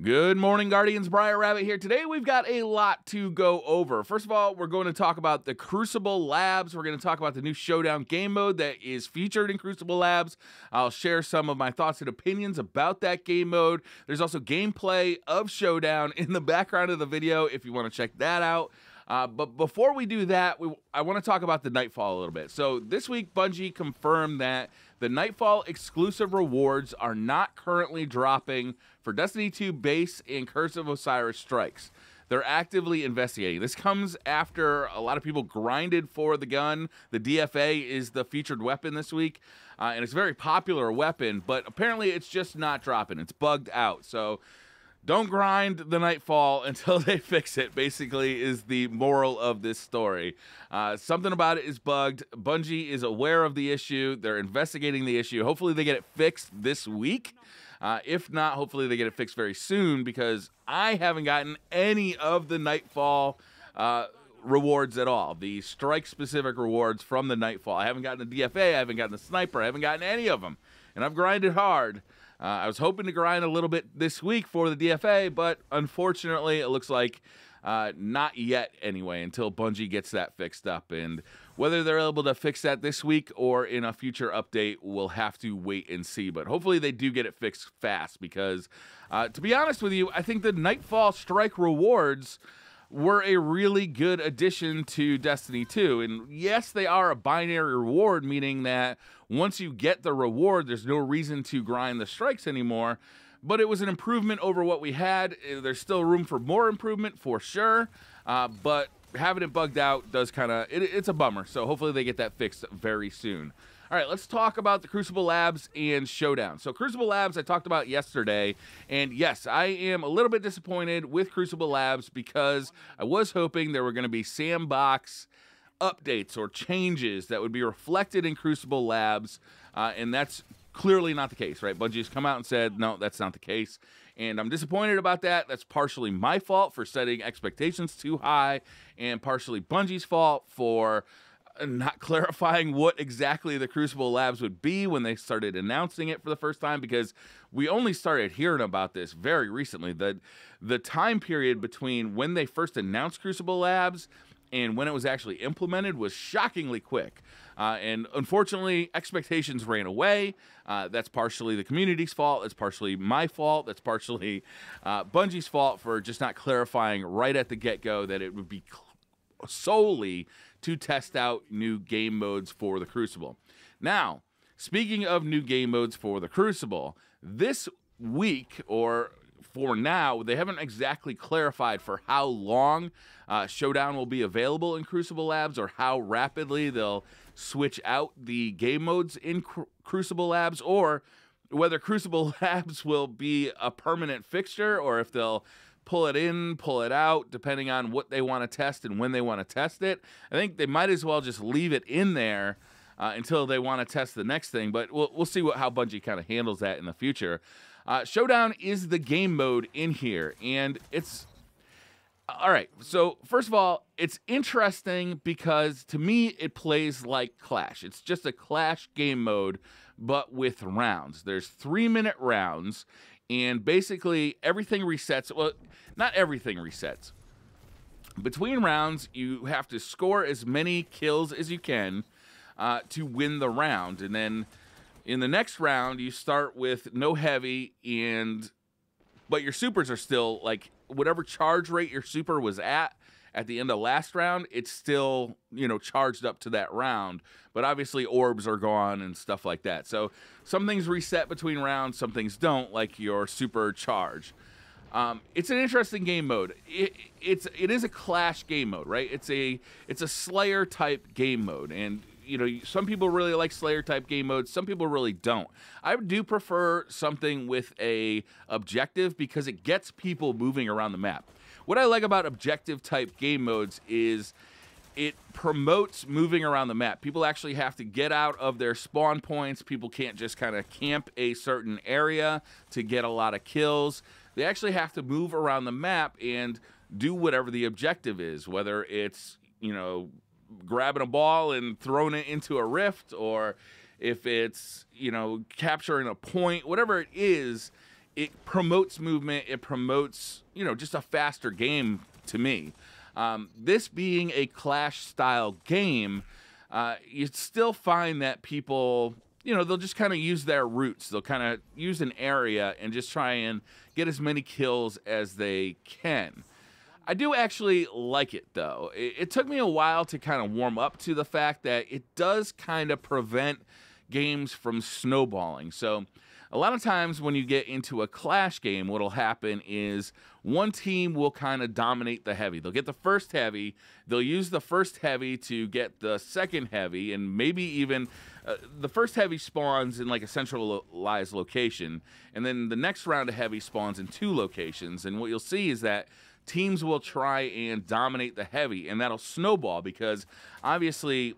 Good morning, Guardians. Briar Rabbit here. Today we've got a lot to go over. First of all, we're going to talk about the Crucible Labs. We're going to talk about the new Showdown game mode that is featured in Crucible Labs. I'll share some of my thoughts and opinions about that game mode. There's also gameplay of Showdown in the background of the video if you want to check that out. But before we do that, I want to talk about the Nightfall a little bit. So this week, Bungie confirmed that the Nightfall exclusive rewards are not currently dropping for Destiny 2 base and Curse of Osiris strikes. They're actively investigating. This comes after a lot of people grinded for the gun. The DFA is the featured weapon this week, and it's a very popular weapon, but apparently it's just not dropping. It's bugged out. So don't grind the Nightfall until they fix it, basically, is the moral of this story. Something about it is bugged. Bungie is aware of the issue. They're investigating the issue. Hopefully they get it fixed this week. If not, hopefully they get it fixed very soon, because I haven't gotten any of the Nightfall rewards at all. The strike-specific rewards from the Nightfall. I haven't gotten the DFA. I haven't gotten the Sniper. I haven't gotten any of them. And I've grinded hard. I was hoping to grind a little bit this week for the DFA, but unfortunately, it looks like not yet anyway, until Bungie gets that fixed up. And whether they're able to fix that this week or in a future update, we'll have to wait and see. But hopefully they do get it fixed fast, because to be honest with you, I think the Nightfall strike rewards were a really good addition to Destiny 2. And yes, they are a binary reward, meaning that once you get the reward, there's no reason to grind the strikes anymore. But it was an improvement over what we had. There's still room for more improvement, for sure. But having it bugged out does kind of, it's a bummer. So hopefully they get that fixed very soon. All right, let's talk about the Crucible Labs and Showdown. So Crucible Labs I talked about yesterday, and yes, I am a little bit disappointed with Crucible Labs, because I was hoping there were going to be sandbox updates or changes that would be reflected in Crucible Labs, and that's clearly not the case, right? Bungie's come out and said, no, that's not the case, and I'm disappointed about that. That's partially my fault for setting expectations too high, and partially Bungie's fault for not clarifying what exactly the Crucible Labs would be when they started announcing it for the first time, because we only started hearing about this very recently. The time period between when they first announced Crucible Labs and when it was actually implemented was shockingly quick. And unfortunately, expectations ran away. That's partially the community's fault. That's partially my fault. That's partially Bungie's fault for just not clarifying right at the get-go that it would be solely to test out new game modes for the Crucible. Now, speaking of new game modes for the Crucible, this week, or for now, they haven't exactly clarified for how long Showdown will be available in Crucible Labs, or how rapidly they'll switch out the game modes in Crucible Labs, or whether Crucible Labs will be a permanent fixture, or if they'll pull it in, pull it out, depending on what they want to test and when they want to test it. I think they might as well just leave it in there until they want to test the next thing, but we'll see how Bungie kind of handles that in the future. Showdown is the game mode in here, and it's... All right, so first of all, it's interesting because to me it plays like Clash. It's just a Clash game mode, but with rounds. There's 3-minute rounds, and basically everything resets. Well, not everything resets. Between rounds, you have to score as many kills as you can to win the round. And then in the next round, you start with no heavy, but your supers are still, like, whatever charge rate your super was at the end of last round, it's still, charged up to that round. But obviously orbs are gone and stuff like that. So some things reset between rounds, some things don't, like your super charge. It's an interesting game mode. It is a Clash game mode, right? It's a Slayer type game mode, and some people really like Slayer type game modes. Some people really don't. I do prefer something with a objective, because it gets people moving around the map. What I like about objective type game modes is it promotes moving around the map. People actually have to get out of their spawn points. People can't just kind of camp a certain area to get a lot of kills. They actually have to move around the map and do whatever the objective is, whether it's, grabbing a ball and throwing it into a rift, or if it's, capturing a point, whatever it is, it promotes movement. It promotes, you know, just a faster game to me. This being a Clash-style game, you still find that people, you know, they'll just kind of use their roots. They'll kind of use an area and just try and get as many kills as they can. I do actually like it, though. It took me a while to kind of warm up to the fact that it does kind of prevent games from snowballing. So a lot of times when you get into a Clash game, what'll happen is one team will kind of dominate the heavy. They'll get the first heavy, they'll use the first heavy to get the second heavy, and maybe even the first heavy spawns in like a centralized location, and then the next round of heavy spawns in 2 locations. And what you'll see is that teams will try and dominate the heavy, and that'll snowball because obviously,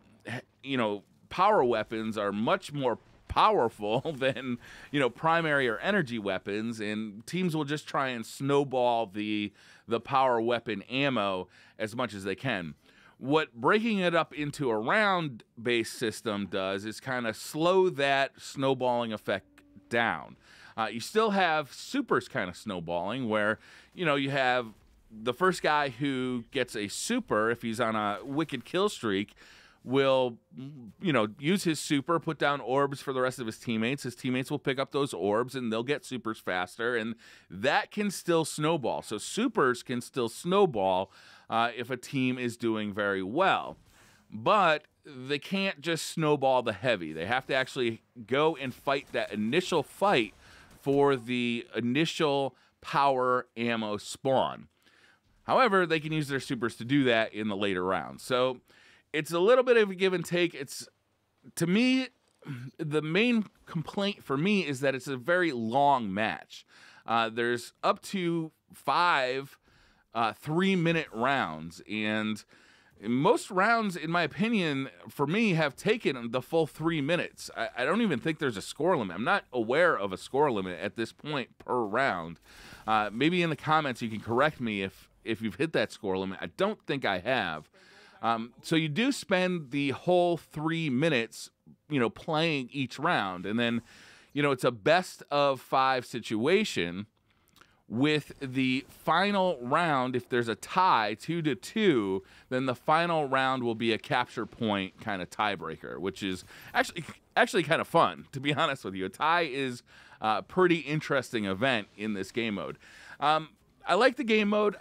you know, power weapons are much more powerful than, you know, primary or energy weapons, and teams will just try and snowball the power weapon ammo as much as they can. What breaking it up into a round-based system does is kind of slow that snowballing effect down. You still have supers kind of snowballing where, you know, you have the first guy who gets a super, if he's on a wicked kill streak, will, you know, use his super, put down orbs for the rest of his teammates. His teammates will pick up those orbs and they'll get supers faster, and that can still snowball. So supers can still snowball if a team is doing very well. But they can't just snowball the heavy. They have to actually go and fight that initial fight for the initial power ammo spawn. However, they can use their supers to do that in the later rounds. So it's a little bit of a give and take. It's, to me, the main complaint for me is that it's a very long match. There's up to 5 3-minute rounds, and most rounds, in my opinion, for me, have taken the full 3 minutes. I don't even think there's a score limit. I'm not aware of a score limit at this point per round. Maybe in the comments you can correct me if you've hit that score limit. I don't think I have. So you do spend the whole 3 minutes, you know, playing each round. And then, you know, it's a best of 5 situation with the final round. If there's a tie 2-2, then the final round will be a capture point kind of tiebreaker, which is actually kind of fun, to be honest with you. A tie is a pretty interesting event in this game mode. I like the game mode.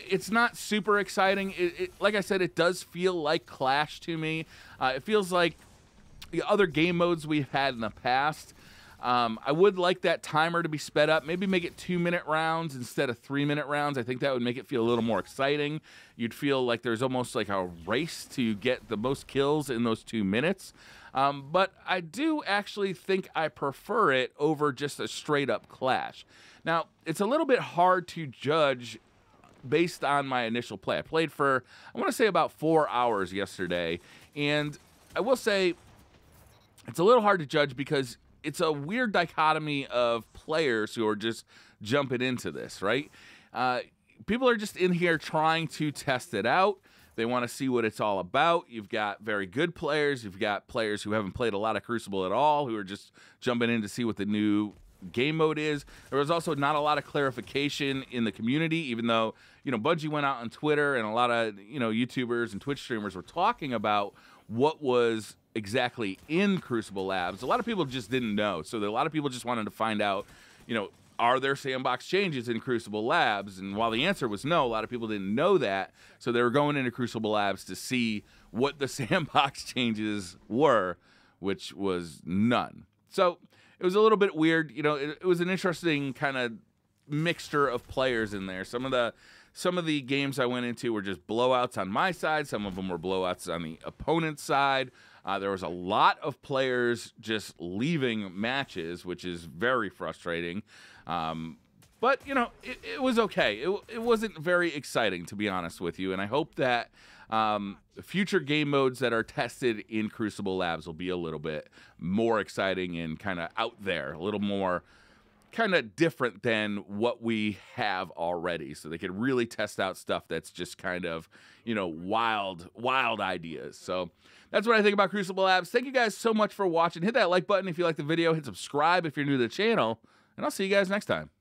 It's not super exciting. Like I said, it does feel like Clash to me. It feels like the other game modes we've had in the past. I would like that timer to be sped up. Maybe make it 2-minute rounds instead of 3-minute rounds. I think that would make it feel a little more exciting. You'd feel like there's almost like a race to get the most kills in those 2 minutes. But I do actually think I prefer it over just a straight-up Clash. Now, it's a little bit hard to judge based on my initial play. I played for, I want to say, about 4 hours yesterday, and I will say it's a little hard to judge because it's a weird dichotomy of players who are just jumping into this, right? People are just in here trying to test it out. They want to see what it's all about. You've got very good players. You've got players who haven't played a lot of Crucible at all, who are just jumping in to see what the new game mode is. There was also not a lot of clarification in the community, even though, you know, Bungie went out on Twitter and a lot of, you know, YouTubers and Twitch streamers were talking about what was exactly in Crucible Labs. A lot of people just didn't know. So a lot of people just wanted to find out, you know, are there sandbox changes in Crucible Labs? And while the answer was no, a lot of people didn't know that. So they were going into Crucible Labs to see what the sandbox changes were, which was none. So it was a little bit weird. You know, it was an interesting kind of mixture of players in there. Some of the games I went into were just blowouts on my side. Some of them were blowouts on the opponent's side. There was a lot of players just leaving matches, which is very frustrating. But, you know, it was okay. It wasn't very exciting, to be honest with you. And I hope that future game modes that are tested in Crucible Labs will be a little bit more exciting and kind of out there, a little more kind of different than what we have already, so they could really test out stuff that's just kind of, you know, wild ideas. So that's what I think about Crucible Labs. Thank you guys so much for watching. Hit that like button if you like the video. Hit subscribe if you're new to the channel, and I'll see you guys next time.